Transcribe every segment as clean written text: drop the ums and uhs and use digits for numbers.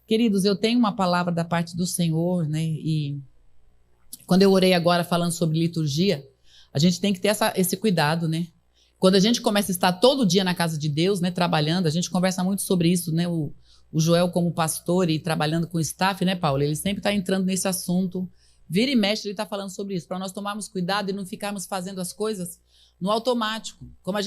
Queridos, eu tenho uma palavra da parte do Senhor, né? E quando eu orei agora falando sobre liturgia, a gente tem que ter esse cuidado, né? Quando a gente começa a estar todo dia na casa de Deus, né, trabalhando, a gente conversa muito sobre isso, né? O Joel como pastor e trabalhando com o staff, né, Paulo? Ele sempre está entrando nesse assunto. Vira e mexe, ele está falando sobre isso, para nós tomarmos cuidado e não ficarmos fazendo as coisas no automático. Como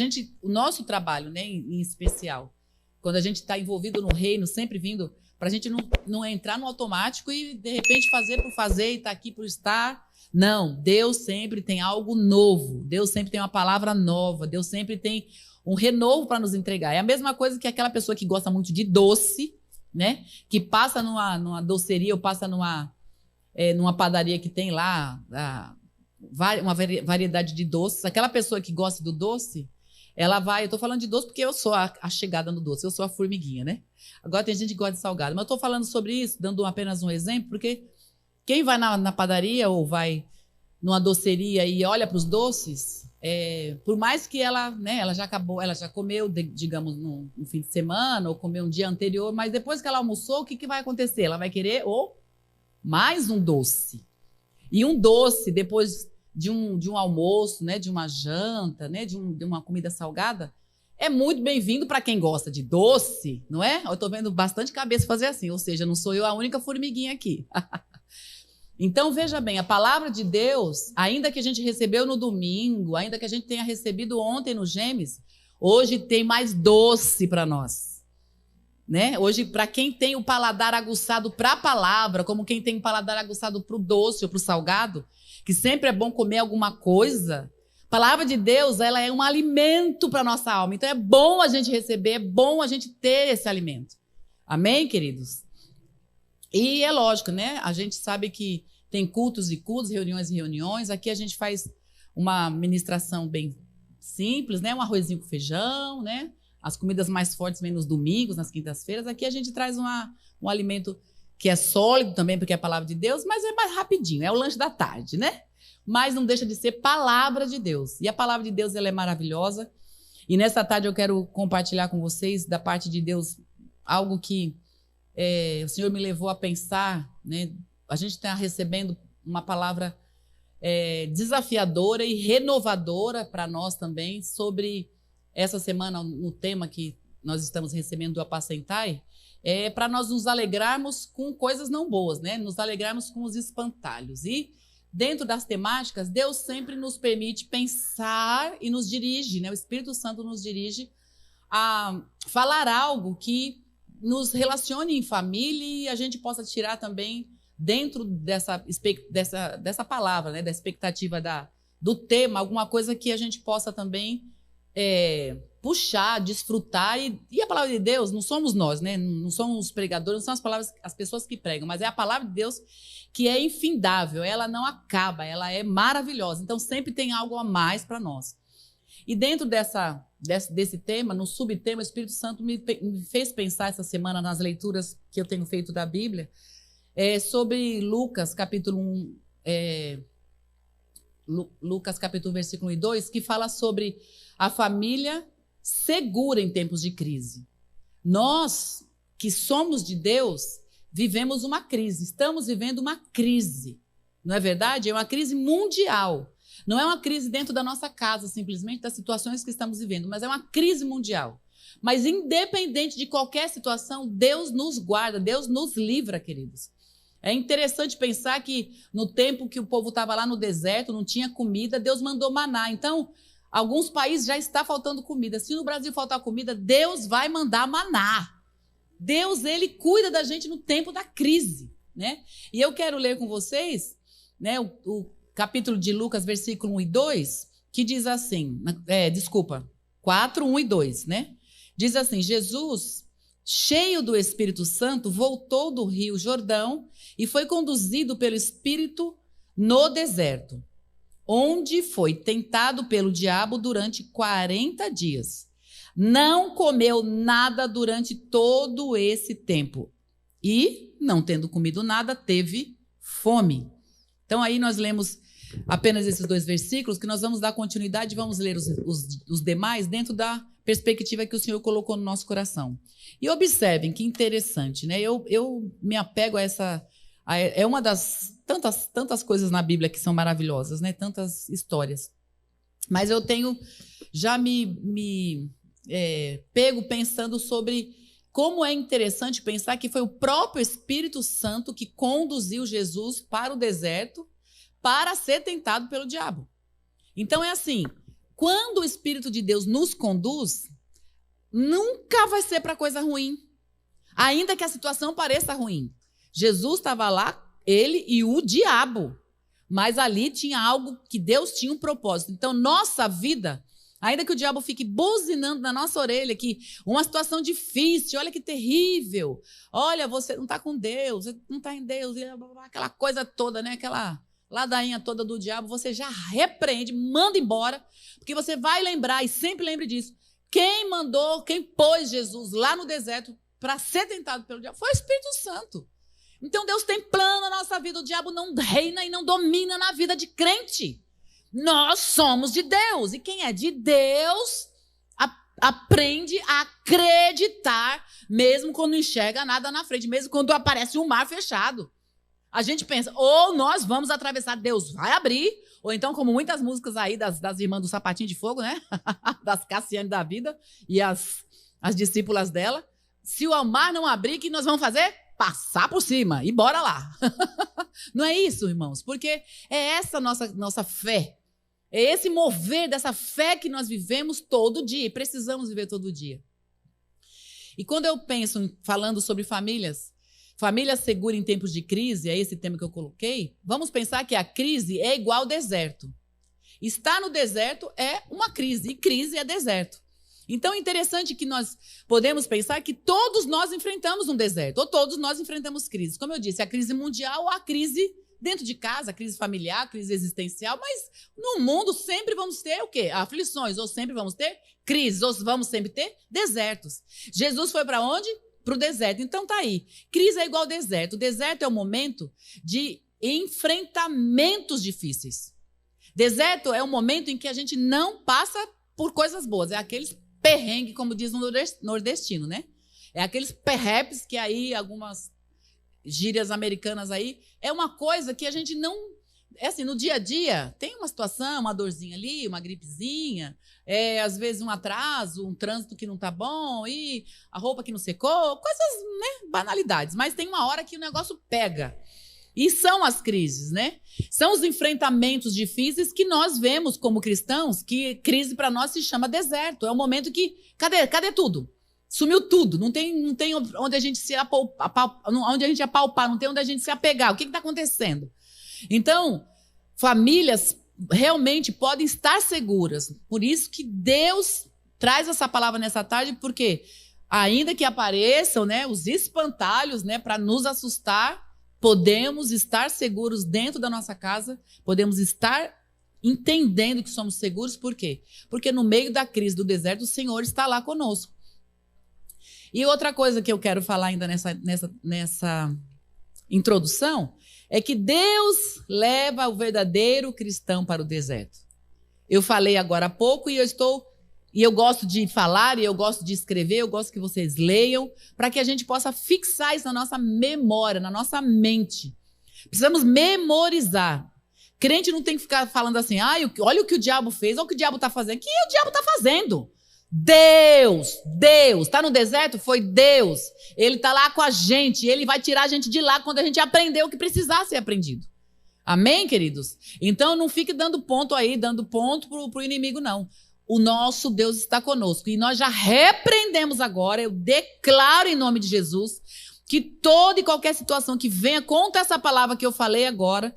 o nosso trabalho, né, em especial, quando a gente está envolvido no reino, sempre vindo, para a gente não entrar no automático e, de repente, fazer por fazer e estar aqui por estar. Não, Deus sempre tem algo novo, Deus sempre tem uma palavra nova, Deus sempre tem um renovo para nos entregar. É a mesma coisa que aquela pessoa que gosta muito de doce, né, que passa numa doceria ou passa numa padaria que tem lá uma variedade de doces. Aquela pessoa que gosta do doce, ela vai... Eu estou falando de doce porque eu sou a chegada no doce, eu sou a formiguinha, né? Agora tem gente que gosta de salgado, mas eu estou falando sobre isso, dando apenas um exemplo, porque quem vai na padaria ou vai numa doceria e olha para os doces, por mais que ela, né, ela já comeu, digamos, no fim de semana ou comeu um dia anterior, mas depois que ela almoçou, o que vai acontecer? Ela vai querer mais um doce. E um doce, depois de um almoço, né, de uma janta, né, de uma comida salgada, é muito bem-vindo para quem gosta de doce, não é? Eu estou vendo bastante cabeça fazer assim, ou seja, não sou eu a única formiguinha aqui. Então, veja bem, a palavra de Deus, ainda que a gente recebeu no domingo, ainda que a gente tenha recebido ontem no Gêmeos, hoje tem mais doce para nós. Né? Hoje, para quem tem o paladar aguçado para a palavra, como quem tem o paladar aguçado para o doce ou para o salgado, que sempre é bom comer alguma coisa, a palavra de Deus, ela é um alimento para a nossa alma. Então, é bom a gente receber, é bom a gente ter esse alimento. Amém, queridos? E é lógico, né? A gente sabe que tem cultos e cultos, reuniões e reuniões. Aqui a gente faz uma ministração bem simples, né? Um arrozinho com feijão, né? As comidas mais fortes vêm nos domingos, nas quintas-feiras. Aqui a gente traz um alimento que é sólido também, porque é a palavra de Deus, mas é mais rapidinho, é o lanche da tarde, né? Mas não deixa de ser palavra de Deus. E a palavra de Deus, ela é maravilhosa. E nessa tarde eu quero compartilhar com vocês, da parte de Deus, algo que o Senhor me levou a pensar, né? A gente está recebendo uma palavra desafiadora e renovadora para nós também sobre... Essa semana, no tema que nós estamos recebendo do Apacentai, para nós nos alegrarmos com coisas não boas, né? Nos alegrarmos com os espantalhos. E dentro das temáticas, Deus sempre nos permite pensar e nos dirige, né? O Espírito Santo nos dirige a falar algo que nos relacione em família e a gente possa tirar também dentro dessa palavra, né? Da expectativa do tema, alguma coisa que a gente possa também puxar, desfrutar. E a palavra de Deus não somos nós, né? Não somos os pregadores, não são as pessoas que pregam, mas é a palavra de Deus que é infindável, ela não acaba, ela é maravilhosa. Então sempre tem algo a mais para nós. E dentro desse tema, no subtema, o Espírito Santo me fez pensar essa semana nas leituras que eu tenho feito da Bíblia, sobre Lucas, capítulo 1, Lucas, capítulo versículo 1 e 2, que fala sobre a família segura em tempos de crise. Nós, que somos de Deus, vivemos uma crise, estamos vivendo uma crise, não é verdade? É uma crise mundial. Não é uma crise dentro da nossa casa, simplesmente das situações que estamos vivendo, mas é uma crise mundial. Mas independente de qualquer situação, Deus nos guarda, Deus nos livra, queridos. É interessante pensar que no tempo que o povo estava lá no deserto, não tinha comida, Deus mandou maná. Então, alguns países já está faltando comida. Se no Brasil faltar comida, Deus vai mandar maná. Deus, ele cuida da gente no tempo da crise, né? E eu quero ler com vocês, né, o capítulo de Lucas, versículo 1 e 2, que diz assim, 4, 1 e 2, né? Diz assim: Jesus, cheio do Espírito Santo, voltou do rio Jordão e foi conduzido pelo Espírito no deserto, onde foi tentado pelo diabo durante 40 dias. Não comeu nada durante todo esse tempo e, não tendo comido nada, teve fome. Então, aí nós lemos apenas esses 2 versículos, que nós vamos dar continuidade e vamos ler os demais dentro da perspectiva que o Senhor colocou no nosso coração. E observem que interessante, né? Eu me apego a essa... É uma das tantas coisas na Bíblia que são maravilhosas, né? Tantas histórias. Mas eu tenho já me pego pensando sobre como é interessante pensar que foi o próprio Espírito Santo que conduziu Jesus para o deserto para ser tentado pelo diabo. Então é assim, quando o Espírito de Deus nos conduz, nunca vai ser para coisa ruim, ainda que a situação pareça ruim. Jesus estava lá, ele e o diabo, mas ali tinha algo que Deus tinha um propósito. Então nossa vida, ainda que o diabo fique buzinando na nossa orelha que uma situação difícil, olha que terrível, olha, você não está com Deus, você não está em Deus, aquela coisa toda, né? Aquela ladainha toda do diabo, você já repreende, manda embora, porque você vai lembrar, e sempre lembre disso, quem mandou, quem pôs Jesus lá no deserto para ser tentado pelo diabo foi o Espírito Santo. Então Deus tem plano na nossa vida, o diabo não reina e não domina na vida de crente. Nós somos de Deus, e quem é de Deus aprende a acreditar, mesmo quando não enxerga nada na frente, mesmo quando aparece um mar fechado. A gente pensa, ou nós vamos atravessar, Deus vai abrir, ou então, como muitas músicas aí das irmãs do Sapatinho de Fogo, né? Das Cassiane da vida e as discípulas dela. Se o mar não abrir, o que nós vamos fazer? Passar por cima e bora lá. Não é isso, irmãos? Porque é essa nossa fé. É esse mover dessa fé que nós vivemos todo dia e precisamos viver todo dia. E quando eu penso falando sobre família segura em tempos de crise, é esse tema que eu coloquei, vamos pensar que a crise é igual ao deserto. Estar no deserto é uma crise, e crise é deserto. Então é interessante que nós podemos pensar que todos nós enfrentamos um deserto, ou todos nós enfrentamos crises. Como eu disse, a crise mundial ou a crise dentro de casa, a crise familiar, a crise existencial, mas no mundo sempre vamos ter o quê? Aflições, ou sempre vamos ter crises, ou vamos sempre ter desertos. Jesus foi para onde? Para o deserto. Então tá aí. Crise é igual ao deserto. O deserto é o momento de enfrentamentos difíceis. Deserto é o momento em que a gente não passa por coisas boas. É aqueles perrengues, como diz no nordestino, né? É aqueles perrepes que aí, algumas gírias americanas aí, é uma coisa que a gente não... É assim, no dia a dia, tem uma situação, uma dorzinha ali, uma gripezinha, às vezes um atraso, um trânsito que não tá bom, e a roupa que não secou, coisas, né, banalidades. Mas tem uma hora que o negócio pega. E são as crises, né? São os enfrentamentos difíceis que nós vemos como cristãos, que crise para nós se chama deserto. É um momento que, cadê tudo? Sumiu tudo, não tem onde a gente se apalpar, onde a gente apalpar, não tem onde a gente se apegar. O que está acontecendo? Então, famílias realmente podem estar seguras. Por isso que Deus traz essa palavra nessa tarde, porque ainda que apareçam, né, os espantalhos, né, para nos assustar, podemos estar seguros dentro da nossa casa, podemos estar entendendo que somos seguros. Por quê? Porque no meio da crise do deserto, o Senhor está lá conosco. E outra coisa que eu quero falar ainda nessa introdução é que Deus leva o verdadeiro cristão para o deserto. Eu falei agora há pouco e eu gosto de falar, e eu gosto de escrever, eu gosto que vocês leiam, para que a gente possa fixar isso na nossa memória, na nossa mente. Precisamos memorizar. Crente não tem que ficar falando assim, olha o que o diabo fez, olha o que o diabo está fazendo. O que o diabo está fazendo? Deus, está no deserto? Foi Deus. Ele está lá com a gente, ele vai tirar a gente de lá quando a gente aprender o que precisar ser aprendido. Amém, queridos? Então não fique dando ponto pro inimigo, não. O nosso Deus está conosco e nós já repreendemos agora, eu declaro em nome de Jesus, que toda e qualquer situação que venha contra essa palavra que eu falei agora,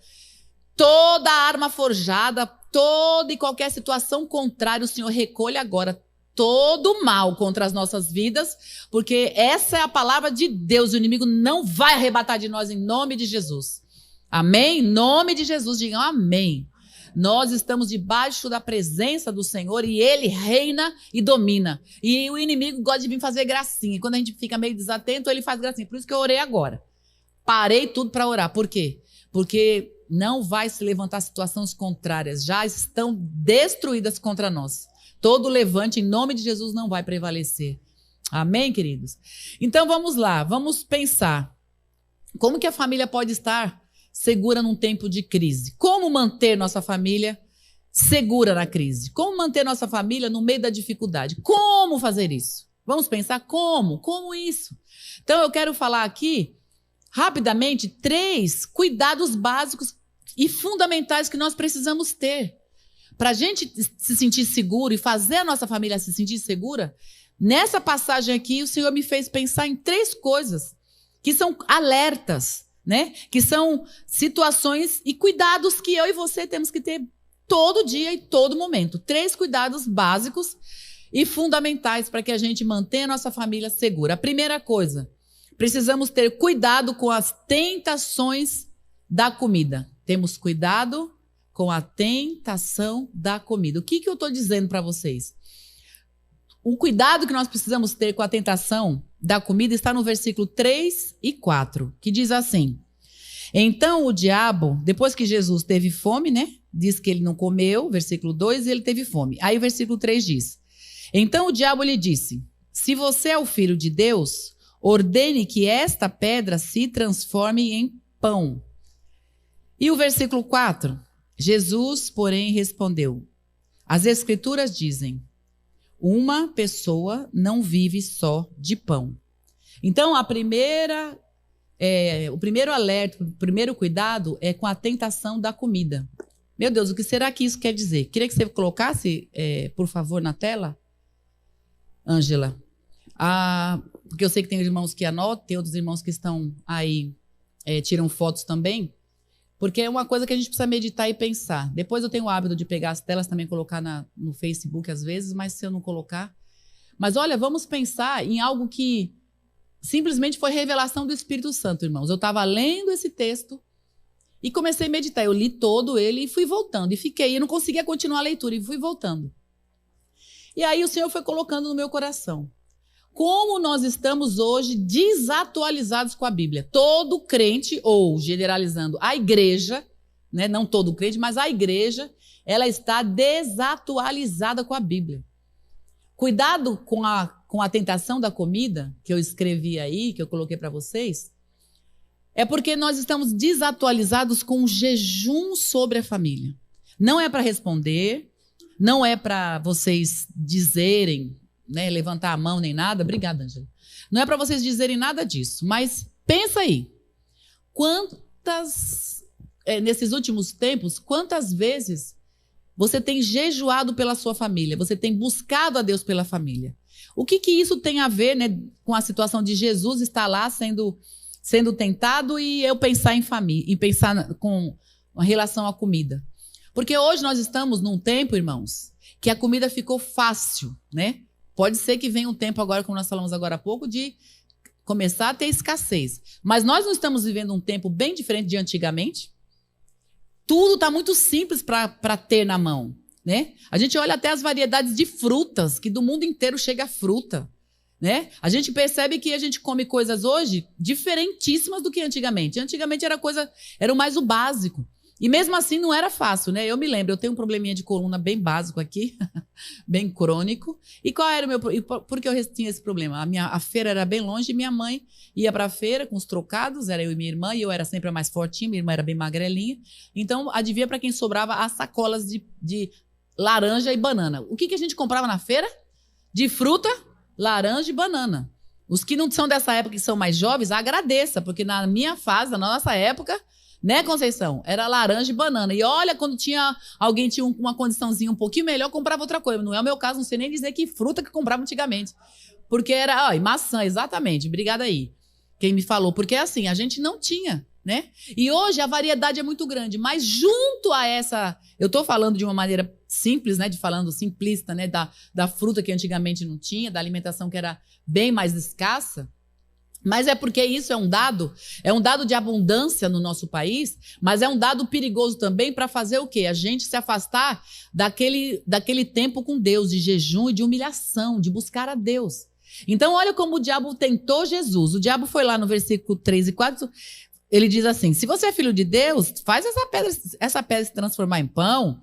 toda arma forjada, toda e qualquer situação contrária, o Senhor recolhe agora todo mal contra as nossas vidas, porque essa é a palavra de Deus, o inimigo não vai arrebatar de nós em nome de Jesus. Amém? Em nome de Jesus, digam amém. Nós estamos debaixo da presença do Senhor e Ele reina e domina. E o inimigo gosta de vir fazer gracinha. E quando a gente fica meio desatento, ele faz gracinha. Por isso que eu orei agora. Parei tudo para orar. Por quê? Porque não vai se levantar situações contrárias. Já estão destruídas contra nós. Todo levante em nome de Jesus não vai prevalecer. Amém, queridos? Então vamos lá, vamos pensar. Como que a família pode estar segura num tempo de crise? Como manter nossa família segura na crise? Como manter nossa família no meio da dificuldade? Como fazer isso? Vamos pensar como? Como isso? Então eu quero falar aqui, rapidamente, 3 cuidados básicos e fundamentais que nós precisamos ter. Para a gente se sentir seguro e fazer a nossa família se sentir segura, nessa passagem aqui o Senhor me fez pensar em 3 coisas que são alertas, né? Que são situações e cuidados que eu e você temos que ter todo dia e todo momento. 3 cuidados básicos e fundamentais para que a gente mantenha a nossa família segura. A primeira coisa, precisamos ter cuidado com as tentações da comida. Temos cuidado com a tentação da comida. O que eu estou dizendo para vocês? O cuidado que nós precisamos ter com a tentação da comida está no versículo 3 e 4, que diz assim: então o diabo, depois que Jesus teve fome, né? Diz que ele não comeu, versículo 2, e ele teve fome. Aí o versículo 3 diz: então o diabo lhe disse: se você é o filho de Deus, ordene que esta pedra se transforme em pão. E o versículo 4, Jesus, porém, respondeu: as escrituras dizem, uma pessoa não vive só de pão. Então, o primeiro alerta, o primeiro cuidado é com a tentação da comida. Meu Deus, o que será que isso quer dizer? Queria que você colocasse, por favor, na tela, Ângela. Porque eu sei que tem irmãos que anotam, tem outros irmãos que estão aí, tiram fotos também. Porque é uma coisa que a gente precisa meditar e pensar. Depois eu tenho o hábito de pegar as telas também, colocar no Facebook às vezes, mas se eu não colocar... Mas olha, vamos pensar em algo que simplesmente foi revelação do Espírito Santo, irmãos. Eu estava lendo esse texto e comecei a meditar. Eu li todo ele e fui voltando. E fiquei, eu não conseguia continuar a leitura e fui voltando. E aí o Senhor foi colocando no meu coração. Como nós estamos hoje desatualizados com a Bíblia. Todo crente, ou generalizando, a igreja, né, não todo crente, mas a igreja, ela está desatualizada com a Bíblia. Cuidado com a tentação da comida, que eu escrevi aí, que eu coloquei para vocês, é porque nós estamos desatualizados com o jejum sobre a família. Não é para responder, não é para vocês dizerem, né, levantar a mão nem nada. Obrigada, Ângela. Não é para vocês dizerem nada disso, mas pensa aí. Nesses últimos tempos, quantas vezes você tem jejuado pela sua família? Você tem buscado a Deus pela família? O que isso tem a ver, né, com a situação de Jesus estar lá sendo tentado e eu pensar em família, em pensar com relação à comida? Porque hoje nós estamos num tempo, irmãos, que a comida ficou fácil, né? Pode ser que venha um tempo agora, como nós falamos agora há pouco, de começar a ter escassez. Mas nós não estamos vivendo um tempo bem diferente de antigamente. Tudo está muito simples para ter na mão, né? A gente olha até as variedades de frutas, que do mundo inteiro chega fruta, né? A gente percebe que a gente come coisas hoje diferentíssimas do que antigamente. Antigamente era mais o básico. E mesmo assim não era fácil, né? Eu me lembro, eu tenho um probleminha de coluna bem básico aqui, bem crônico. E qual era o meu problema? Por que eu tinha esse problema? A feira era bem longe e minha mãe ia para a feira com os trocados, era eu e minha irmã, e eu era sempre a mais fortinha, minha irmã era bem magrelinha. Então, adivinha para quem sobrava as sacolas de laranja e banana. O que a gente comprava na feira? De fruta, laranja e banana. Os que não são dessa época, que são mais jovens, agradeça, porque na minha fase, na nossa época... Né, Conceição? Era laranja e banana. E olha, quando alguém tinha uma condiçãozinha um pouquinho melhor, comprava outra coisa. Não é o meu caso, não sei nem dizer que fruta que comprava antigamente. Porque era, e maçã, exatamente. Obrigada aí, quem me falou. Porque assim, a gente não tinha, né? E hoje a variedade é muito grande. Mas junto a essa... Eu estou falando de uma maneira simples, né? Falando simplista, né? Da fruta que antigamente não tinha, da alimentação que era bem mais escassa. Mas é porque isso é um dado de abundância no nosso país, mas é um dado perigoso também para fazer o quê? A gente se afastar daquele tempo com Deus, de jejum e de humilhação, de buscar a Deus. Então, olha como o diabo tentou Jesus. O diabo foi lá no versículo 3 e 4, ele diz assim, se você é filho de Deus, faz essa pedra se transformar em pão.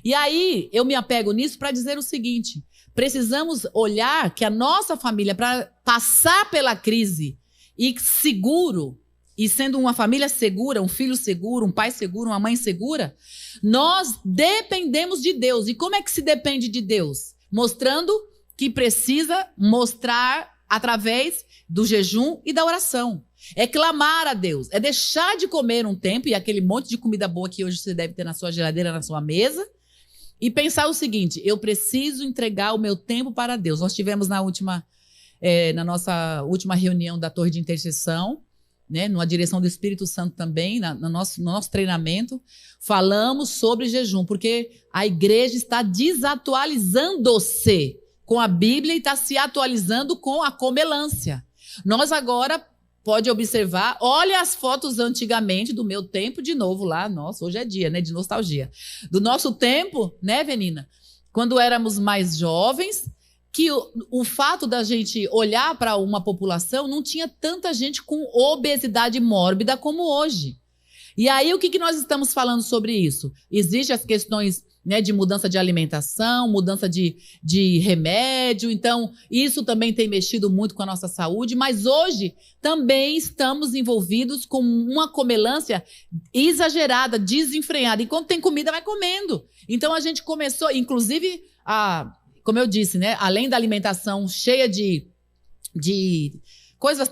E aí eu me apego nisso para dizer o seguinte: precisamos olhar que a nossa família, para passar pela crise e seguro, e sendo uma família segura, um filho seguro, um pai seguro, uma mãe segura, nós dependemos de Deus. E como é que se depende de Deus? Mostrando que precisa mostrar através do jejum e da oração. É clamar a Deus, é deixar de comer um tempo, e aquele monte de comida boa que hoje você deve ter na sua geladeira, na sua mesa, e pensar o seguinte: eu preciso entregar o meu tempo para Deus. Nós tivemos na nossa última reunião da Torre de Intercessão, né, numa direção do Espírito Santo também, no nosso treinamento, falamos sobre jejum, porque a igreja está desatualizando-se com a Bíblia e está se atualizando com a comelância. Nós agora, pode observar, olha as fotos antigamente do meu tempo, de novo lá, nossa, hoje é dia, né, de nostalgia. Do nosso tempo, né, Venina? Quando éramos mais jovens, que o fato da gente olhar para uma população, não tinha tanta gente com obesidade mórbida como hoje. E aí, o que nós estamos falando sobre isso? Existem as questões, né, de mudança de alimentação, mudança de remédio, então isso também tem mexido muito com a nossa saúde, mas hoje também estamos envolvidos com uma comelância exagerada, desenfreada. Enquanto tem comida, vai comendo. Então a gente começou, inclusive, como eu disse, né, além da alimentação cheia de coisas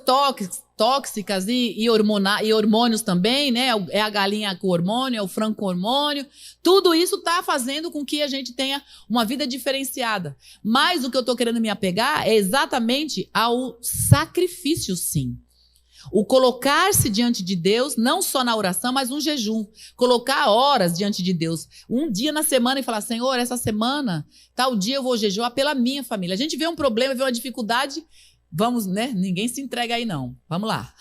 tóxicas e hormônios também, né? É a galinha com hormônio, é o frango com hormônio. Tudo isso está fazendo com que a gente tenha uma vida diferenciada. Mas o que eu estou querendo me apegar é exatamente ao sacrifício, sim. O colocar-se diante de Deus, não só na oração, mas um jejum. Colocar horas diante de Deus. Um dia na semana e falar: Senhor, essa semana, tal dia eu vou jejuar pela minha família. A gente vê um problema, vê uma dificuldade, vamos, né? Ninguém se entrega aí, não. Vamos lá.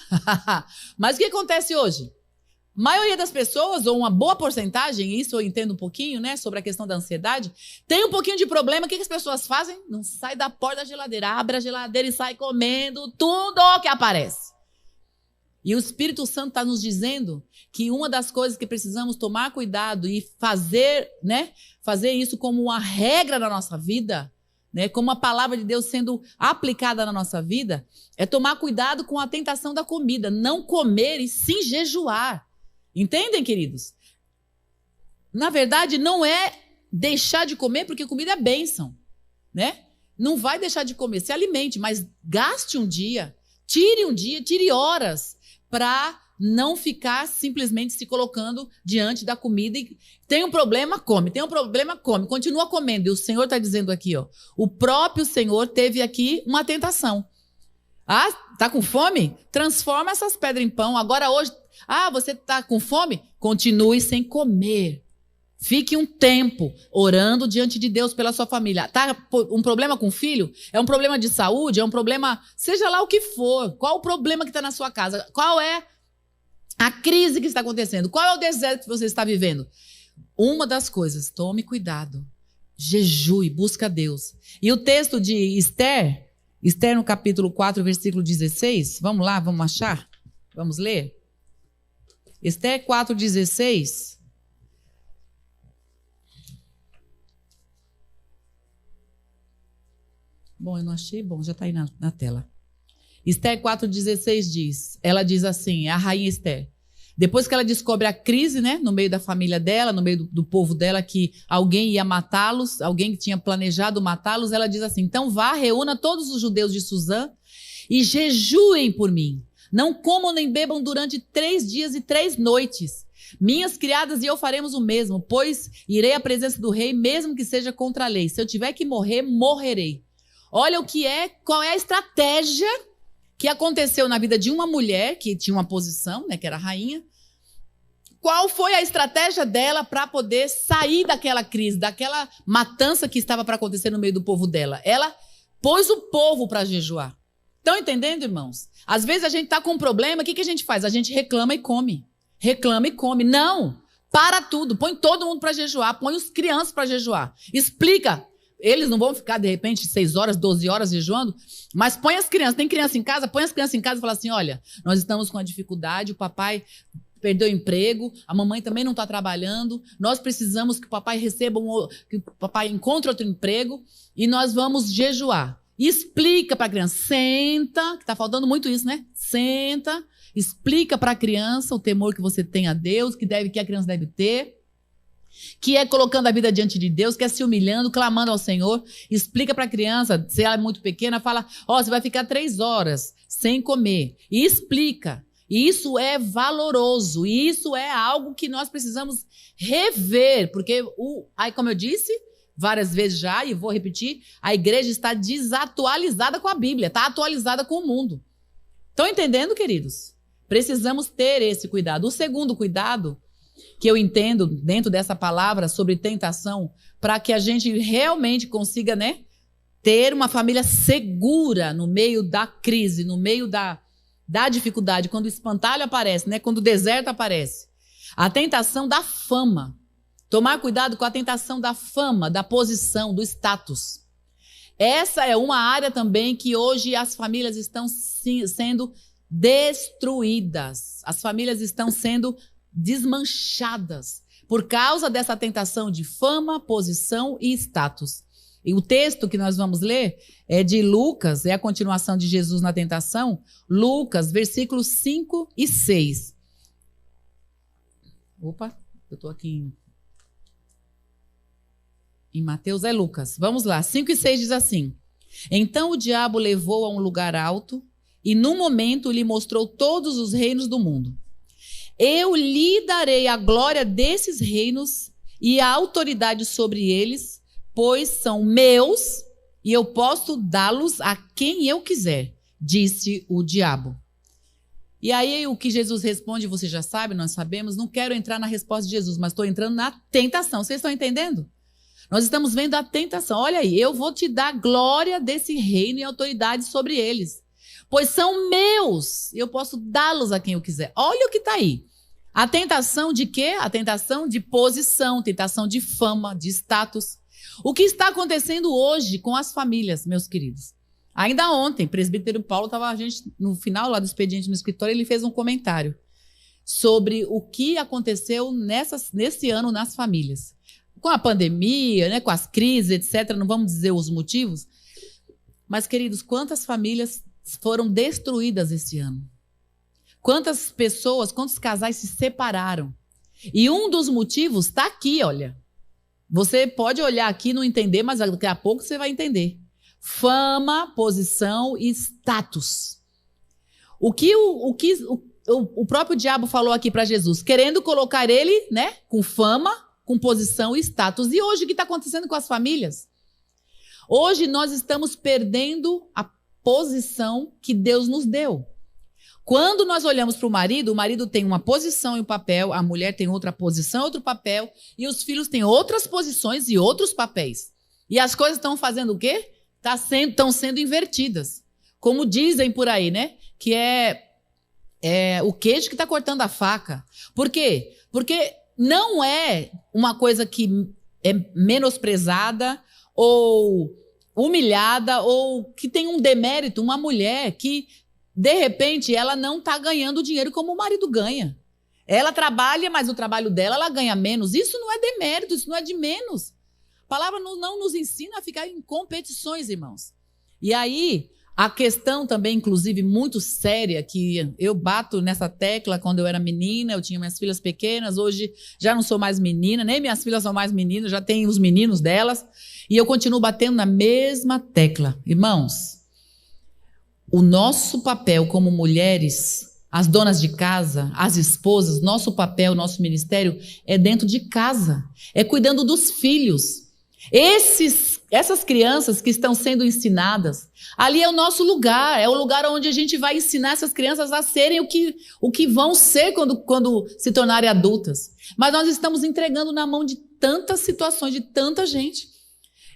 Mas o que acontece hoje? A maioria das pessoas, ou uma boa porcentagem, isso eu entendo um pouquinho, né, sobre a questão da ansiedade, tem um pouquinho de problema. O que as pessoas fazem? Não sai da porta da geladeira, abre a geladeira e sai comendo tudo que aparece. E o Espírito Santo está nos dizendo que uma das coisas que precisamos tomar cuidado e fazer, né, fazer isso como uma regra na nossa vida, né, como a palavra de Deus sendo aplicada na nossa vida, é tomar cuidado com a tentação da comida, não comer e sim jejuar. Entendem, queridos? Na verdade, não é deixar de comer, porque comida é bênção, né? Não vai deixar de comer, se alimente, mas gaste um dia, tire horas para não ficar simplesmente se colocando diante da comida e tem um problema, come, continua comendo. E o Senhor está dizendo aqui, ó, o próprio Senhor teve aqui uma tentação. Ah, tá com fome? Transforma essas pedras em pão. Agora hoje, você tá com fome? Continue sem comer. Fique um tempo orando diante de Deus pela sua família. Tá um problema com o filho? É um problema de saúde? É um problema, seja lá o que for. Qual o problema que está na sua casa? Qual é a crise que está acontecendo? Qual é o deserto que você está vivendo? Uma das coisas, tome cuidado. Jejue, busca Deus. E o texto de Esther no capítulo 4, versículo 16. Vamos lá, vamos achar? Vamos ler? Esther 4, 16. Bom, eu não achei. Bom, já está aí na tela. Esther 4,16 ela diz assim, a rainha Esther, depois que ela descobre a crise, né, no meio da família dela, no meio do povo dela, que alguém ia matá-los, alguém que tinha planejado matá-los, ela diz assim: então vá, reúna todos os judeus de Suzã e jejuem por mim. Não comam nem bebam durante 3 dias e 3 noites. Minhas criadas e eu faremos o mesmo, pois irei à presença do rei, mesmo que seja contra a lei. Se eu tiver que morrer, morrerei. Olha qual é a estratégia que aconteceu na vida de uma mulher que tinha uma posição, né, que era a rainha. Qual foi a estratégia dela para poder sair daquela crise, daquela matança que estava para acontecer no meio do povo dela? Ela pôs o povo para jejuar. Estão entendendo, irmãos? Às vezes a gente está com um problema, o que a gente faz? A gente reclama e come. Reclama e come. Não! Para tudo. Põe todo mundo para jejuar. Põe os crianças para jejuar. Explica. Eles não vão ficar, de repente, 6 horas, 12 horas jejuando, mas põe as crianças. Tem criança em casa? Põe as crianças em casa e fala assim: olha, nós estamos com uma dificuldade, o papai perdeu o emprego, a mamãe também não está trabalhando, nós precisamos que o papai receba, que o papai encontre outro emprego e nós vamos jejuar. Explica para a criança, senta, que está faltando muito isso, né? Senta, explica para a criança o temor que você tem a Deus, que a criança deve ter, que é colocando a vida diante de Deus, que é se humilhando, clamando ao Senhor. Explica para a criança, se ela é muito pequena, fala, você vai ficar 3 horas sem comer. E explica. E isso é valoroso, e isso é algo que nós precisamos rever, porque, aí, como eu disse várias vezes já, e vou repetir, a igreja está desatualizada com a Bíblia, está atualizada com o mundo. Estão entendendo, queridos? Precisamos ter esse cuidado. O segundo cuidado que eu entendo dentro dessa palavra sobre tentação, para que a gente realmente consiga, né, ter uma família segura no meio da crise, no meio da dificuldade, quando o espantalho aparece, né, quando o deserto aparece. A tentação da fama. Tomar cuidado com a tentação da fama, da posição, do status. Essa é uma área também que hoje as famílias estão sendo destruídas. As famílias estão sendo desmanchadas por causa dessa tentação de fama, posição e status. E o texto que nós vamos ler é de Lucas, é a continuação de Jesus na tentação, Lucas, versículos 5 e 6. Opa, eu estou aqui em Mateus, é Lucas. Vamos lá, 5 e 6 diz assim: Então o diabo levou a um lugar alto e num momento lhe mostrou todos os reinos do mundo. Eu lhe darei a glória desses reinos e a autoridade sobre eles, pois são meus e eu posso dá-los a quem eu quiser, disse o diabo. E aí o que Jesus responde, você já sabe, nós sabemos, não quero entrar na resposta de Jesus, mas estou entrando na tentação. Vocês estão entendendo? Nós estamos vendo a tentação. Olha aí, eu vou te dar glória desse reino e autoridade sobre eles, pois são meus e eu posso dá-los a quem eu quiser. Olha o que está aí. A tentação de quê? A tentação de posição, tentação de fama, de status. O que está acontecendo hoje com as famílias, meus queridos? Ainda ontem, o presbítero Paulo estava, a gente, no final lá do expediente no escritório, ele fez um comentário sobre o que aconteceu nesse ano nas famílias. Com a pandemia, né, com as crises, etc., não vamos dizer os motivos, mas, queridos, quantas famílias foram destruídas esse ano? Quantas pessoas, quantos casais se separaram? E um dos motivos está aqui, olha. Você pode olhar aqui e não entender, mas daqui a pouco você vai entender. Fama, posição e status. O próprio diabo falou aqui para Jesus, querendo colocar ele, né, com fama, com posição e status. E hoje o que está acontecendo com as famílias? Hoje nós estamos perdendo a posição que Deus nos deu. Quando nós olhamos para o marido tem uma posição e um papel, a mulher tem outra posição, outro papel, e os filhos têm outras posições e outros papéis. E as coisas estão fazendo o quê? Estão sendo invertidas. Como dizem por aí, né? Que é o queijo que está cortando a faca. Por quê? Porque não é uma coisa que é menosprezada ou humilhada ou que tem um demérito, uma mulher que, de repente, ela não está ganhando dinheiro como o marido ganha. Ela trabalha, mas o trabalho dela, ela ganha menos. Isso não é demérito, isso não é de menos. A palavra não nos ensina a ficar em competições, irmãos. E aí, a questão também, inclusive, muito séria, que eu bato nessa tecla quando eu era menina, eu tinha minhas filhas pequenas, hoje já não sou mais menina, nem minhas filhas são mais meninas, já tenho os meninos delas, e eu continuo batendo na mesma tecla. Irmãos, o nosso papel como mulheres, as donas de casa, as esposas, nosso papel, nosso ministério é dentro de casa, é cuidando dos filhos. Essas crianças que estão sendo ensinadas, ali é o nosso lugar, é o lugar onde a gente vai ensinar essas crianças a serem o que vão ser quando se tornarem adultas. Mas nós estamos entregando na mão de tantas situações, de tanta gente.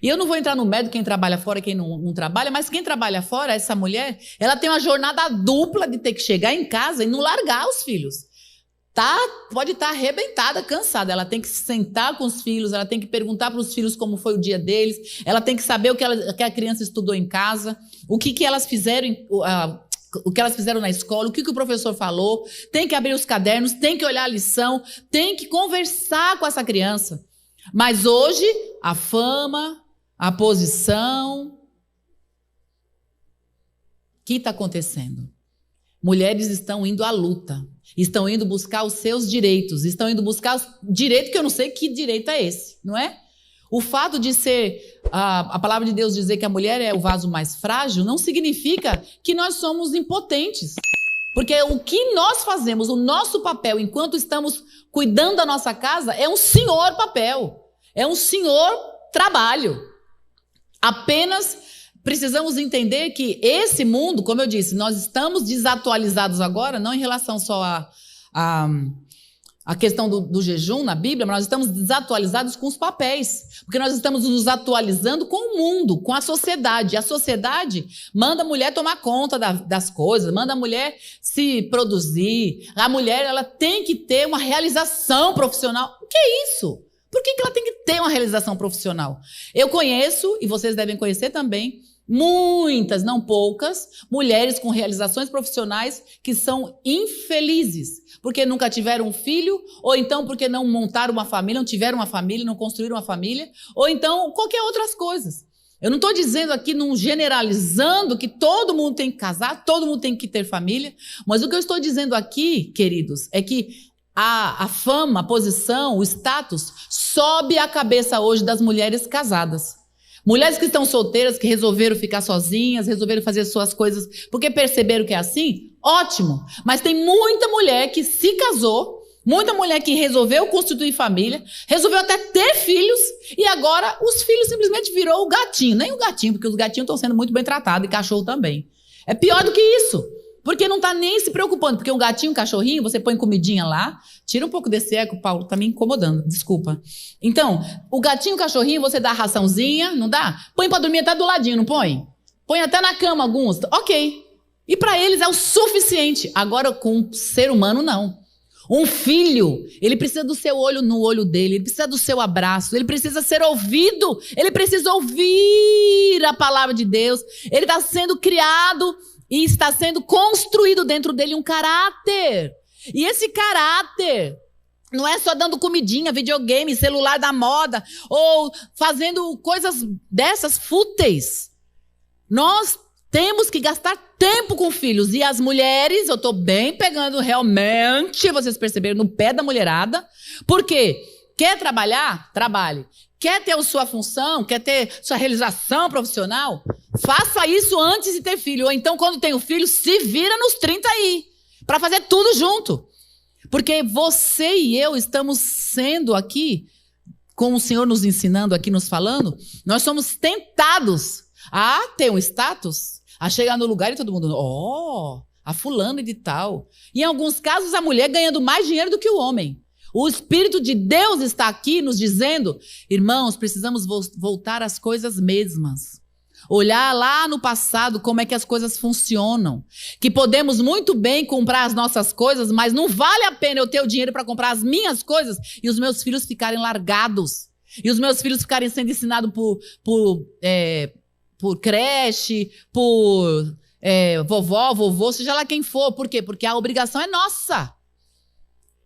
E eu não vou entrar no mérito quem trabalha fora e quem não trabalha, mas quem trabalha fora, essa mulher, ela tem uma jornada dupla de ter que chegar em casa e não largar os filhos. Pode estar arrebentada, cansada. Ela tem que se sentar com os filhos, ela tem que perguntar para os filhos como foi o dia deles, ela tem que saber o que a criança estudou em casa, o que elas fizeram, o que elas fizeram na escola, o que o professor falou, tem que abrir os cadernos, tem que olhar a lição, tem que conversar com essa criança. Mas hoje, a fama, a posição... O que está acontecendo? Mulheres estão indo à luta, estão indo buscar os seus direitos, estão indo buscar direito que eu não sei que direito é esse, não é? O fato de ser, a palavra de Deus dizer que a mulher é o vaso mais frágil, não significa que nós somos impotentes. Porque o que nós fazemos, o nosso papel enquanto estamos cuidando da nossa casa, é um senhor papel, é um senhor trabalho. Apenas... precisamos entender que esse mundo, como eu disse, nós estamos desatualizados agora, não em relação só à questão do jejum na Bíblia, mas nós estamos desatualizados com os papéis, porque nós estamos nos atualizando com o mundo, com a sociedade. A sociedade manda a mulher tomar conta das coisas, manda a mulher se produzir. A mulher, ela tem que ter uma realização profissional. O que é isso? Por que ela tem que ter uma realização profissional? Eu conheço, e vocês devem conhecer também, muitas, não poucas, mulheres com realizações profissionais que são infelizes, porque nunca tiveram um filho, ou então porque não montaram uma família, não tiveram uma família, não construíram uma família, ou então qualquer outras coisas. Eu não estou dizendo aqui, não generalizando que todo mundo tem que casar, todo mundo tem que ter família, mas o que eu estou dizendo aqui, queridos, é que a fama, a posição, o status sobe a cabeça hoje das mulheres casadas. Mulheres que estão solteiras, que resolveram ficar sozinhas, resolveram fazer suas coisas porque perceberam que é assim, ótimo. Mas tem muita mulher que se casou, muita mulher que resolveu constituir família, resolveu até ter filhos, e agora os filhos simplesmente virou o gatinho. Nem o gatinho, porque os gatinhos estão sendo muito bem tratados, e cachorro também. É pior do que isso. Porque não está nem se preocupando, porque um gatinho, um cachorrinho, você põe comidinha lá, tira um pouco desse eco, Paulo, tá me incomodando, desculpa. Então, o gatinho, o cachorrinho, você dá a raçãozinha, não dá? Põe pra dormir até do ladinho, não põe? Põe até na cama alguns, ok. E para eles é o suficiente. Agora, com um ser humano, não. Um filho, ele precisa do seu olho no olho dele, ele precisa do seu abraço, ele precisa ser ouvido, ele precisa ouvir a palavra de Deus, ele está sendo criado... e está sendo construído dentro dele um caráter. E esse caráter não é só dando comidinha, videogame, celular da moda, ou fazendo coisas dessas fúteis. Nós temos que gastar tempo com filhos. E as mulheres, eu estou bem pegando realmente, vocês perceberam, no pé da mulherada. Por quê? Quer trabalhar? Trabalhe. Quer ter a sua função? Quer ter sua realização profissional? Faça isso antes de ter filho. Ou então, quando tem o filho, se vira nos 30 aí. Para fazer tudo junto. Porque você e eu estamos sendo aqui, com o Senhor nos ensinando aqui, nos falando, nós somos tentados a ter um status, a chegar no lugar e todo mundo, a fulana de tal. E em alguns casos, a mulher ganhando mais dinheiro do que o homem. O Espírito de Deus está aqui nos dizendo, irmãos, precisamos voltar às coisas mesmas. Olhar lá no passado como é que as coisas funcionam. Que podemos muito bem comprar as nossas coisas, mas não vale a pena eu ter o dinheiro para comprar as minhas coisas e os meus filhos ficarem largados. E os meus filhos ficarem sendo ensinados por creche, por vovó, vovô, seja lá quem for. Por quê? Porque a obrigação é nossa.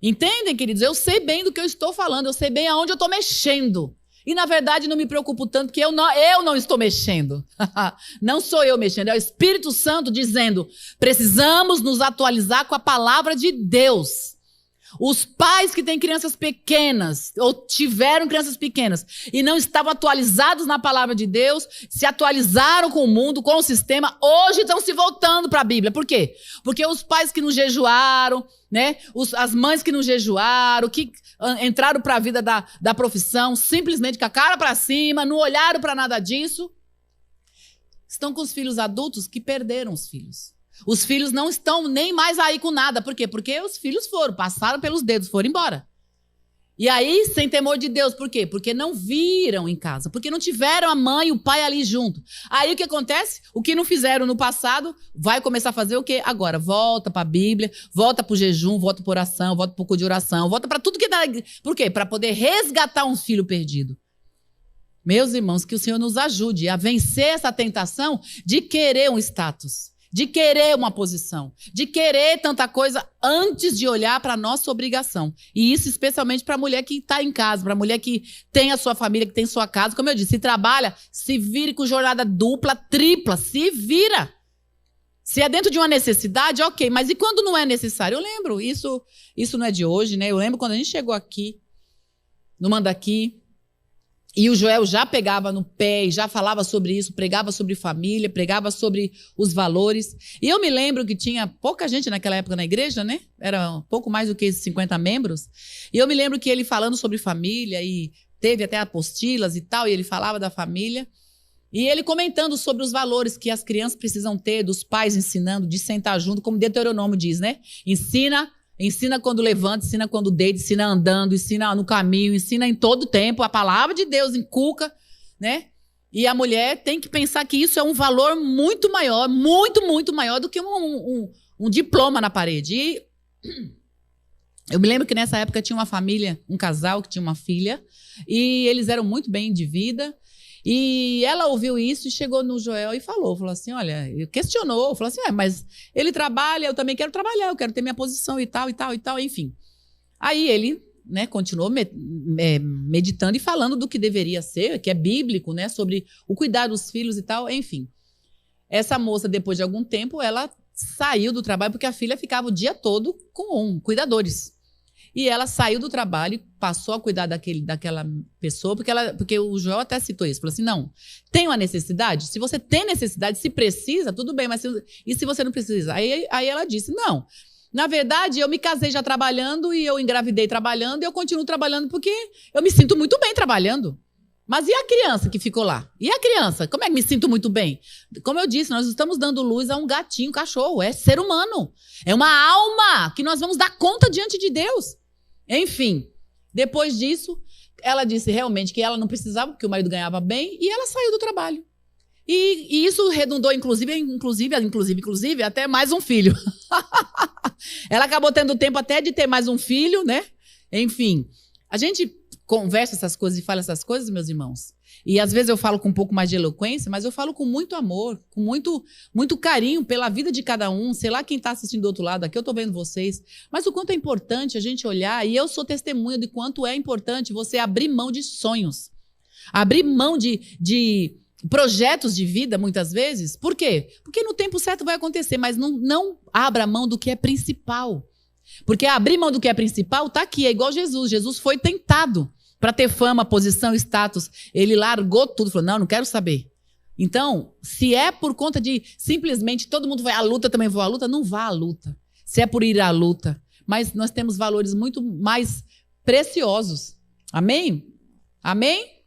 Entendem, queridos? Eu sei bem do que eu estou falando, eu sei bem aonde eu estou mexendo. E, na verdade, não me preocupo tanto, porque eu não estou mexendo. Não sou eu mexendo, é o Espírito Santo dizendo, precisamos nos atualizar com a palavra de Deus. Os pais que têm crianças pequenas, ou tiveram crianças pequenas, e não estavam atualizados na palavra de Deus, se atualizaram com o mundo, com o sistema, hoje estão se voltando para a Bíblia. Por quê? Porque os pais que não jejuaram, né? As mães que não jejuaram, que entraram para a vida da profissão, simplesmente com a cara para cima, não olharam para nada disso, estão com os filhos adultos que perderam os filhos. Os filhos não estão nem mais aí com nada. Por quê? Porque os filhos passaram pelos dedos, foram embora. E aí, sem temor de Deus, por quê? Porque não viram em casa, porque não tiveram a mãe e o pai ali junto. Aí o que acontece? O que não fizeram no passado, vai começar a fazer o quê? Agora, volta para a Bíblia, volta para o jejum, volta para oração, volta para o culto de oração, volta para tudo que dá. Por quê? Para poder resgatar um filho perdido. Meus irmãos, que o Senhor nos ajude a vencer essa tentação de querer um status, de querer uma posição, de querer tanta coisa antes de olhar para a nossa obrigação. E isso especialmente para a mulher que está em casa, para a mulher que tem a sua família, que tem sua casa. Como eu disse, se trabalha, se vire com jornada dupla, tripla, se vira. Se é dentro de uma necessidade, ok, mas e quando não é necessário? Eu lembro, isso não é de hoje, né? Eu lembro quando a gente chegou aqui, no Mandaqui, e o Joel já pegava no pé e já falava sobre isso, pregava sobre família, pregava sobre os valores. E eu me lembro que tinha pouca gente naquela época na igreja, né? Era um pouco mais do que 50 membros. E eu me lembro que ele falando sobre família, e teve até apostilas e tal, e ele falava da família. E ele comentando sobre os valores que as crianças precisam ter, dos pais ensinando, de sentar junto, como Deuteronômio diz, né? Ensina quando levanta, ensina quando deita, ensina andando, ensina no caminho, ensina em todo tempo. A palavra de Deus inculca, né? E a mulher tem que pensar que isso é um valor muito maior, muito maior do que um diploma na parede. E eu me lembro que nessa época tinha uma família, um casal que tinha uma filha, e eles eram muito bem de vida. E ela ouviu isso e chegou no Joel e falou assim, olha, questionou, falou assim, mas ele trabalha, eu também quero trabalhar, eu quero ter minha posição e tal, enfim. Aí ele, né, continuou meditando e falando do que deveria ser, que é bíblico, né, sobre o cuidar dos filhos e tal, enfim. Essa moça, depois de algum tempo, ela saiu do trabalho porque a filha ficava o dia todo com cuidadores. E ela saiu do trabalho e passou a cuidar daquela pessoa, porque o Joel até citou isso. Falou assim, não, tem uma necessidade? Se você tem necessidade, se precisa, tudo bem, mas e se você não precisa? Aí ela disse, não, na verdade, eu me casei já trabalhando e eu engravidei trabalhando e eu continuo trabalhando porque eu me sinto muito bem trabalhando. Mas e a criança que ficou lá? E a criança? Como é que me sinto muito bem? Como eu disse, nós estamos dando luz a um gatinho, um cachorro, é ser humano. É uma alma que nós vamos dar conta diante de Deus. Enfim, depois disso, ela disse realmente que ela não precisava, porque o marido ganhava bem, e ela saiu do trabalho. E isso redundou, inclusive, até mais um filho. Ela acabou tendo tempo até de ter mais um filho, né? Enfim, a gente conversa essas coisas e fala essas coisas, meus irmãos. E às vezes eu falo com um pouco mais de eloquência, mas eu falo com muito amor, com muito carinho pela vida de cada um. Sei lá quem está assistindo do outro lado aqui, eu estou vendo vocês. Mas o quanto é importante a gente olhar, e eu sou testemunha de quanto é importante você abrir mão de sonhos. Abrir mão de projetos de vida, muitas vezes. Por quê? Porque no tempo certo vai acontecer, mas não abra mão do que é principal. Porque abrir mão do que é principal está aqui, é igual Jesus. Jesus foi tentado para ter fama, posição, status. Ele largou tudo, falou, não quero saber. Então, se é por conta de simplesmente todo mundo vai à luta, também vou à luta, não vá à luta. Se é por ir à luta. Mas nós temos valores muito mais preciosos. Amém? Amém?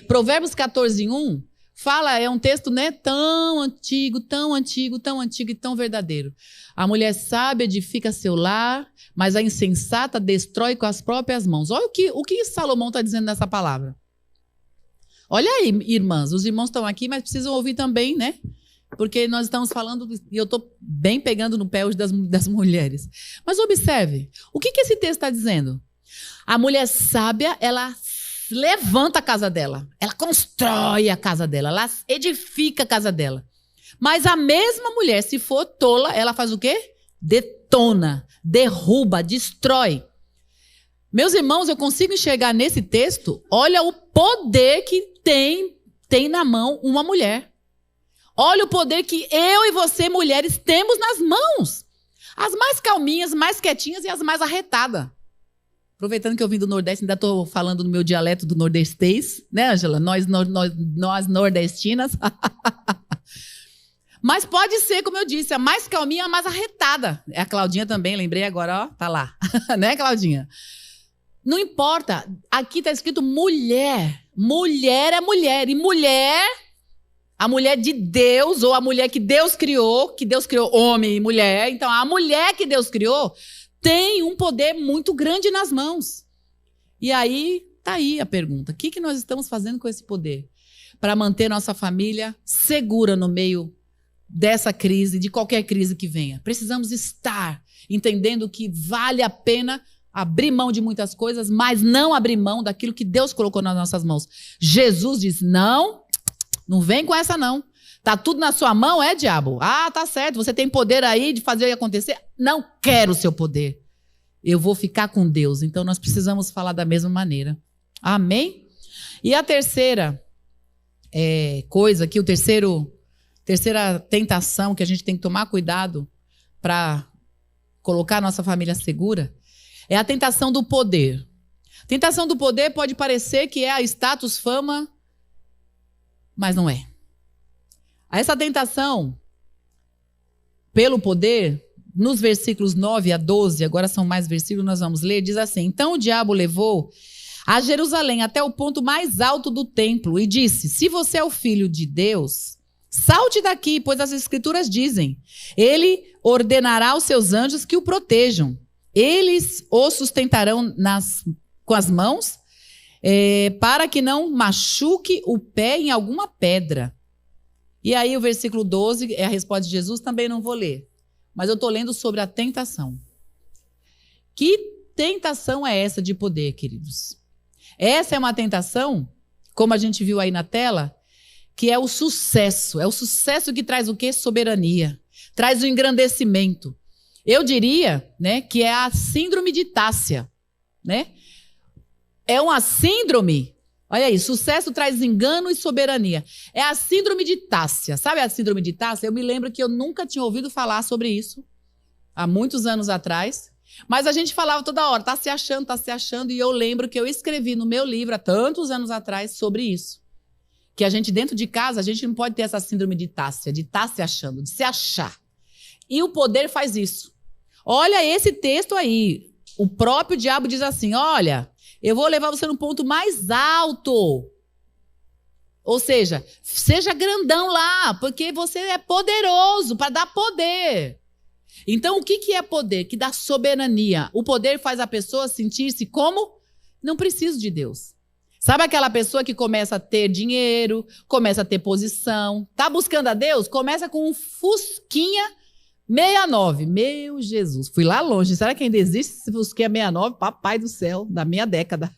Provérbios 14:1 fala, é um texto, né, tão antigo e tão verdadeiro. A mulher sábia edifica seu lar, mas a insensata destrói com as próprias mãos. Olha o que Salomão está dizendo nessa palavra. Olha aí, irmãs, os irmãos estão aqui, mas precisam ouvir também, né? Porque nós estamos falando, e eu estou bem pegando no pé hoje das mulheres. Mas observe, o que esse texto está dizendo? A mulher sábia, ela levanta a casa dela, ela constrói a casa dela, ela edifica a casa dela. Mas a mesma mulher, se for tola, ela faz o quê? Detona, derruba, destrói. Meus irmãos, eu consigo enxergar nesse texto, olha o poder que tem na mão uma mulher. Olha o poder que eu e você, mulheres, temos nas mãos. As mais calminhas, mais quietinhas e as mais arretadas. Aproveitando que eu vim do Nordeste, ainda estou falando no meu dialeto do nordestês, né, Ângela? Nós nordestinas. Mas pode ser, como eu disse, a mais calminha, a mais arretada. É a Claudinha também, lembrei agora, ó, tá lá. Né, Claudinha? Não importa, aqui está escrito mulher. Mulher é mulher. E mulher, a mulher de Deus, ou a mulher que Deus criou homem e mulher. Então, a mulher que Deus criou tem um poder muito grande nas mãos. E aí, tá aí a pergunta. O que nós estamos fazendo com esse poder? Para manter nossa família segura no meio dessa crise, de qualquer crise que venha. Precisamos estar entendendo que vale a pena abrir mão de muitas coisas, mas não abrir mão daquilo que Deus colocou nas nossas mãos. Jesus diz, não vem com essa não. Tá tudo na sua mão, diabo? Ah, tá certo, você tem poder aí de fazer acontecer? Não quero o seu poder. Eu vou ficar com Deus. Então, nós precisamos falar da mesma maneira. Amém? E a terceira coisa aqui, terceira tentação que a gente tem que tomar cuidado para colocar a nossa família segura, é a tentação do poder. Tentação do poder pode parecer que é a status, fama, mas não é. Essa tentação pelo poder, nos versículos 9 a 12, agora são mais versículos, nós vamos ler, diz assim: Então o diabo levou a Jerusalém até o ponto mais alto do templo e disse: Se você é o filho de Deus, salte daqui, pois as escrituras dizem: Ele ordenará aos seus anjos que o protejam. Eles o sustentarão com as mãos, para que não machuque o pé em alguma pedra. E aí o versículo 12 é a resposta de Jesus, também não vou ler. Mas eu estou lendo sobre a tentação. Que tentação é essa de poder, queridos? Essa é uma tentação, como a gente viu aí na tela, que é o sucesso. É o sucesso que traz o quê? Soberania. Traz o engrandecimento. Eu diria, né, que é a síndrome de Tássia, né? É uma síndrome. Olha aí, sucesso traz engano e soberania. É a síndrome de Tássia. Sabe a síndrome de Tássia? Eu me lembro que eu nunca tinha ouvido falar sobre isso, há muitos anos atrás. Mas a gente falava toda hora, tá se achando. E eu lembro que eu escrevi no meu livro, há tantos anos atrás, sobre isso. Que a gente, dentro de casa, a gente não pode ter essa síndrome de Tássia, de estar se achando, de se achar. E o poder faz isso. Olha esse texto aí. O próprio diabo diz assim, olha, eu vou levar você no ponto mais alto. Ou seja, seja grandão lá, porque você é poderoso para dar poder. Então, o que é poder? Que dá soberania. O poder faz a pessoa sentir-se como? Não preciso de Deus. Sabe aquela pessoa que começa a ter dinheiro, começa a ter posição, tá buscando a Deus? Começa com um Fusquinha 69. Meu Jesus, fui lá longe. Será que ainda existe esse Fusquinha 69? Papai do céu, da minha década.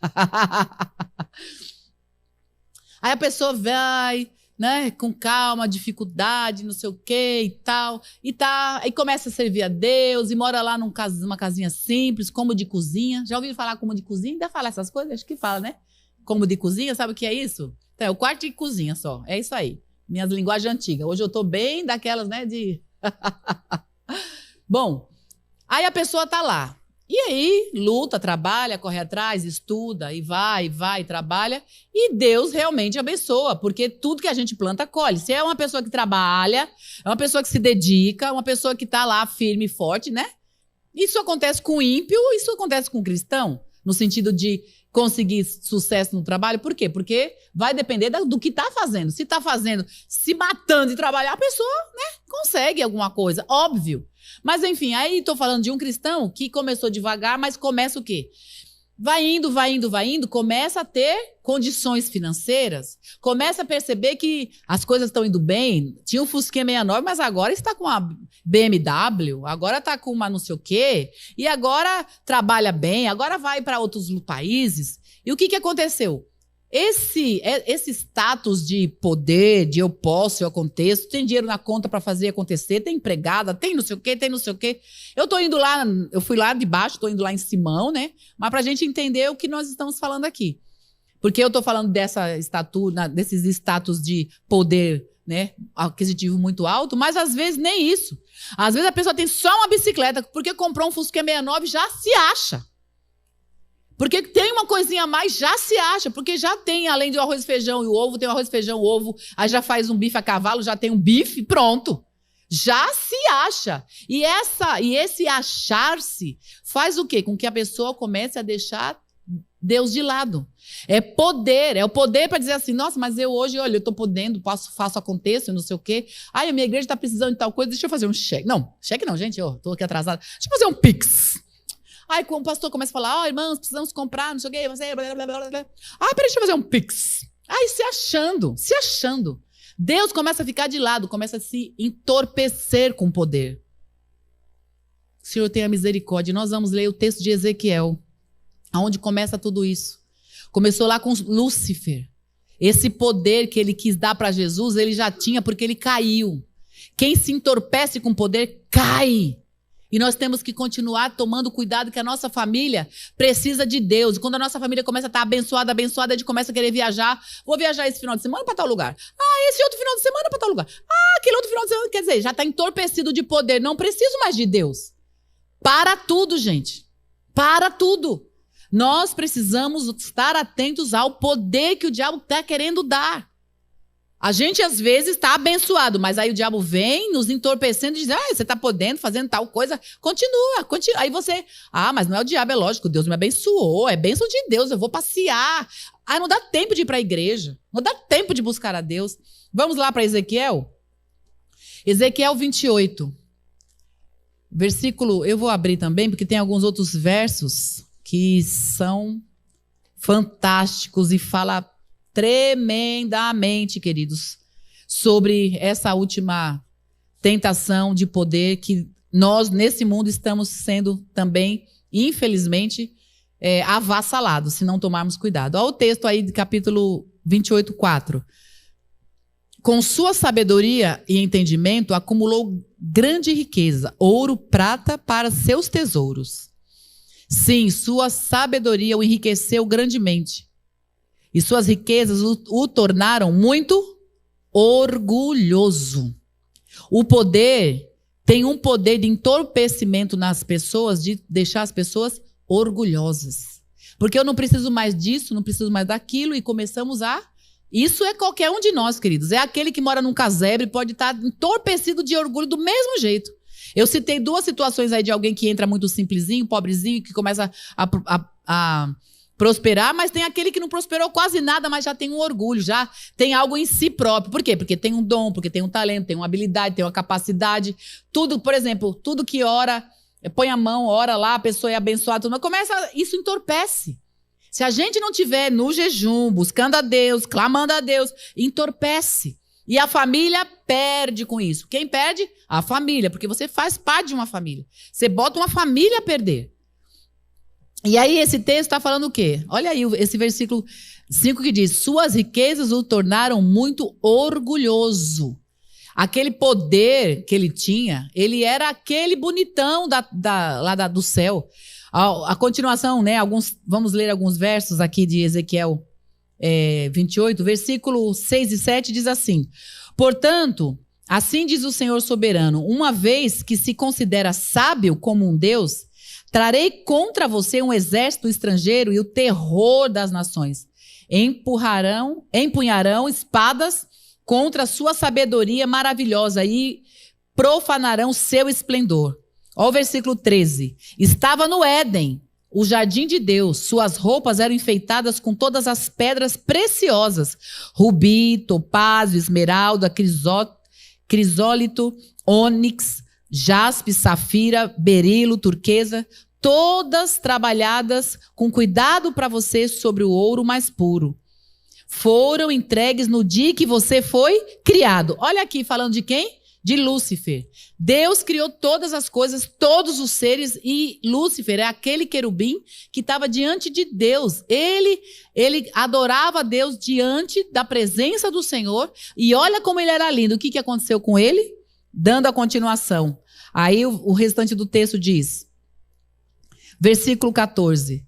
Aí a pessoa vai, né, com calma, dificuldade, não sei o quê e tal, e começa a servir a Deus, e mora lá numa casinha simples, como de cozinha. Já ouviram falar como de cozinha? Ainda fala essas coisas? Acho que fala, né? Como de cozinha, sabe o que é isso? Então, é o quarto de cozinha só, é isso aí. Minhas linguagens antigas. Hoje eu tô bem daquelas, né, de... Bom, aí a pessoa tá lá. E aí, luta, trabalha, corre atrás, estuda, e vai, trabalha. E Deus realmente abençoa, porque tudo que a gente planta, colhe. Se é uma pessoa que trabalha, é uma pessoa que se dedica, uma pessoa que tá lá firme e forte, né? Isso acontece com o ímpio, isso acontece com o cristão, no sentido de conseguir sucesso no trabalho. Por quê? Porque vai depender do que tá fazendo. Se tá fazendo, se matando de trabalhar, a pessoa, né, consegue alguma coisa, óbvio. Mas, enfim, aí estou falando de um cristão que começou devagar, mas começa o quê? Vai indo, começa a ter condições financeiras, começa a perceber que as coisas estão indo bem. Tinha um Fusquinha 69, mas agora está com a BMW, agora está com uma não sei o quê, e agora trabalha bem, agora vai para outros países. E o que aconteceu? Esse status de poder, de eu posso, eu aconteço, tem dinheiro na conta para fazer acontecer, tem empregada, tem não sei o quê. Eu tô indo lá, eu fui lá de baixo, tô indo lá em Simão, né? Mas pra gente entender o que nós estamos falando aqui. Porque eu tô falando desses status de poder, né, aquisitivo muito alto, mas às vezes nem isso. Às vezes a pessoa tem só uma bicicleta, porque comprou um Fusquinha 69 já se acha. Porque tem uma coisinha a mais, já se acha. Porque já tem, além do arroz, feijão e o ovo, tem o arroz, feijão, o ovo. Aí já faz um bife a cavalo, já tem um bife, pronto. Já se acha. E esse achar-se faz o quê? Com que a pessoa comece a deixar Deus de lado. É o poder para dizer assim, nossa, mas eu hoje, olha, eu estou podendo, faço, aconteço, não sei o quê. Ai, a minha igreja está precisando de tal coisa, deixa eu fazer um cheque. Não, cheque não, gente, eu estou aqui atrasada. Deixa eu fazer um pix. Aí o pastor começa a falar, ó, irmãos, precisamos comprar, não sei o quê, você... Blá, blá, blá, blá. Ah, peraí, deixa eu fazer um pix. Aí se achando. Deus começa a ficar de lado, começa a se entorpecer com o poder. O Senhor tenha misericórdia. Nós vamos ler o texto de Ezequiel, onde começa tudo isso. Começou lá com Lúcifer. Esse poder que ele quis dar para Jesus, ele já tinha porque ele caiu. Quem se entorpece com poder, cai. E nós temos que continuar tomando cuidado que a nossa família precisa de Deus. E quando a nossa família começa a estar abençoada, a gente começa a querer viajar. Vou viajar esse final de semana para tal lugar. Ah, esse outro final de semana para tal lugar. Ah, aquele outro final de semana. Quer dizer, já está entorpecido de poder. Não preciso mais de Deus. Para tudo, gente. Para tudo. Nós precisamos estar atentos ao poder que o diabo está querendo dar. A gente, às vezes, está abençoado, mas aí o diabo vem nos entorpecendo e diz, você está podendo, fazendo tal coisa. Continua. Aí você, mas não é o diabo, é lógico, Deus me abençoou, é bênção de Deus, eu vou passear. Não dá tempo de ir para a igreja, não dá tempo de buscar a Deus. Vamos lá para Ezequiel? Ezequiel 28. Versículo, eu vou abrir também, porque tem alguns outros versos que são fantásticos e fala tremendamente, queridos, sobre essa última tentação de poder que nós, nesse mundo, estamos sendo também, infelizmente, avassalados, se não tomarmos cuidado. Olha o texto aí de capítulo 28, 4. Com sua sabedoria e entendimento, acumulou grande riqueza, ouro, prata para seus tesouros. Sim, sua sabedoria o enriqueceu grandemente. E suas riquezas o tornaram muito orgulhoso. O poder tem um poder de entorpecimento nas pessoas, de deixar as pessoas orgulhosas. Porque eu não preciso mais disso, não preciso mais daquilo, e começamos a... Isso é qualquer um de nós, queridos. É aquele que mora num casebre, pode estar entorpecido de orgulho do mesmo jeito. Eu citei 2 situações aí de alguém que entra muito simplesinho, pobrezinho, que começa a prosperar, mas tem aquele que não prosperou quase nada, mas já tem um orgulho, já tem algo em si próprio. Por quê? Porque tem um dom, porque tem um talento, tem uma habilidade, tem uma capacidade. Tudo, por exemplo, tudo que ora, põe a mão, ora lá, a pessoa é abençoada, tudo, mas começa, isso entorpece. Se a gente não tiver no jejum, buscando a Deus, clamando a Deus, entorpece. E a família perde com isso. Quem perde? A família, porque você faz parte de uma família. Você bota uma família a perder. E aí esse texto está falando o quê? Olha aí esse versículo 5 que diz, suas riquezas o tornaram muito orgulhoso. Aquele poder que ele tinha, ele era aquele bonitão lá do céu. A continuação, né? Vamos ler alguns versos aqui de Ezequiel 28, versículo 6 e 7 diz assim, portanto, assim diz o Senhor soberano, uma vez que se considera sábio como um Deus, trarei contra você um exército estrangeiro e o terror das nações. Empunharão espadas contra a sua sabedoria maravilhosa e profanarão seu esplendor. Olha o versículo 13. Estava no Éden, o jardim de Deus. Suas roupas eram enfeitadas com todas as pedras preciosas. Rubi, topázio, esmeralda, crisólito, ônix, jaspe, safira, berilo, turquesa. Todas trabalhadas com cuidado para você sobre o ouro mais puro. Foram entregues no dia que você foi criado. Olha aqui, falando de quem? De Lúcifer. Deus criou todas as coisas, todos os seres, e Lúcifer é aquele querubim que estava diante de Deus. Ele adorava a Deus diante da presença do Senhor, e olha como ele era lindo. O que aconteceu com ele? Dando a continuação. Aí o restante do texto diz, versículo 14.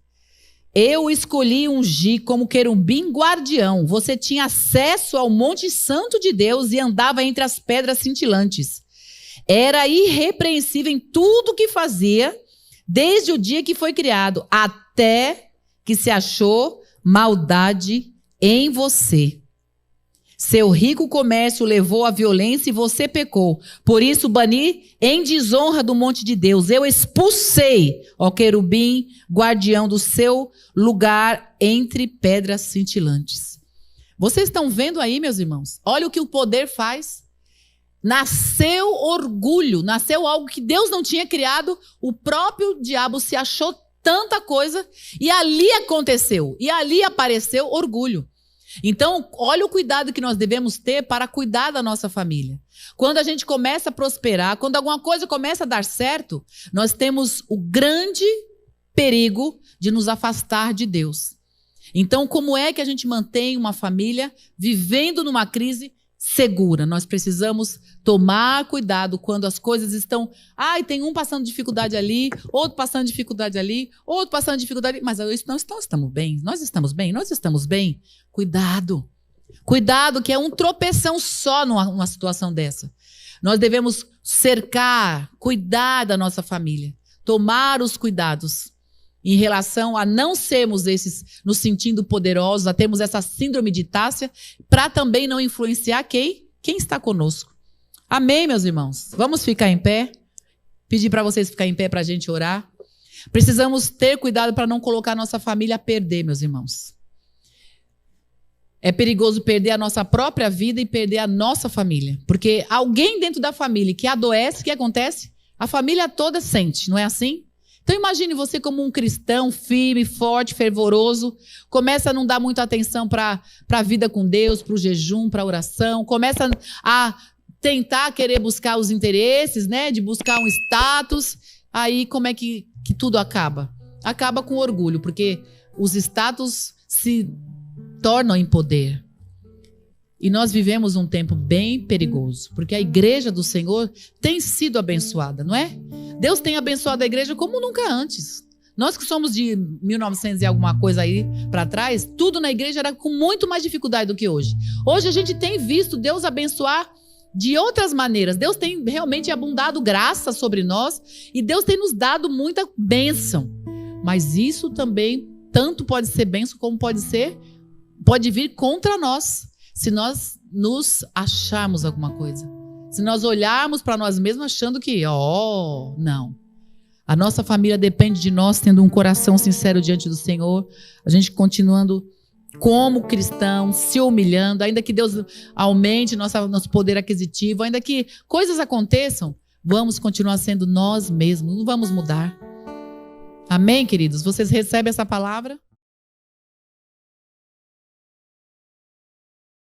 Eu o escolhi e ungi como querubim guardião. Você tinha acesso ao monte santo de Deus e andava entre as pedras cintilantes. Era irrepreensível em tudo que fazia, desde o dia que foi criado, até que se achou maldade em você. Seu rico comércio levou à violência e você pecou. Por isso bani em desonra do monte de Deus. Eu expulsei, ó querubim, guardião do seu lugar entre pedras cintilantes. Vocês estão vendo aí, meus irmãos? Olha o que o poder faz. Nasceu orgulho, nasceu algo que Deus não tinha criado. O próprio diabo se achou tanta coisa e ali aconteceu. E ali apareceu orgulho. Então, olha o cuidado que nós devemos ter para cuidar da nossa família. Quando a gente começa a prosperar, quando alguma coisa começa a dar certo, nós temos o grande perigo de nos afastar de Deus. Então, como é que a gente mantém uma família vivendo numa crise segura? Nós precisamos tomar cuidado quando as coisas estão... tem um passando dificuldade ali, outro passando dificuldade ali, outro passando dificuldade ali. Mas nós estamos bem, nós estamos bem. Cuidado. Cuidado, que é um tropeção só numa situação dessa. Nós devemos cercar, cuidar da nossa família, tomar os cuidados em relação a não sermos nos sentindo poderosos, a termos essa síndrome de Tássia, para também não influenciar quem está conosco. Amém, meus irmãos? Vamos ficar em pé? Pedir para vocês ficarem em pé para a gente orar. Precisamos ter cuidado para não colocar a nossa família a perder, meus irmãos. É perigoso perder a nossa própria vida e perder a nossa família. Porque alguém dentro da família que adoece, o que acontece? A família toda sente, não é assim? Então imagine você como um cristão firme, forte, fervoroso, começa a não dar muita atenção para a vida com Deus, para o jejum, para a oração, começa a tentar querer buscar os interesses, né, de buscar um status. Aí como é que tudo acaba? Acaba com orgulho, porque os status se tornam em poder. E nós vivemos um tempo bem perigoso, porque a igreja do Senhor tem sido abençoada, não é? Deus tem abençoado a igreja como nunca antes. Nós que somos de 1900 e alguma coisa aí para trás, tudo na igreja era com muito mais dificuldade do que hoje. Hoje a gente tem visto Deus abençoar de outras maneiras. Deus tem realmente abundado graça sobre nós e Deus tem nos dado muita bênção. Mas isso também tanto pode ser bênção como pode vir contra nós. Se nós nos acharmos alguma coisa. Se nós olharmos para nós mesmos achando que, não. A nossa família depende de nós tendo um coração sincero diante do Senhor. A gente continuando como cristão, se humilhando, ainda que Deus aumente nosso poder aquisitivo, ainda que coisas aconteçam, vamos continuar sendo nós mesmos, não vamos mudar. Amém, queridos? Vocês recebem essa palavra?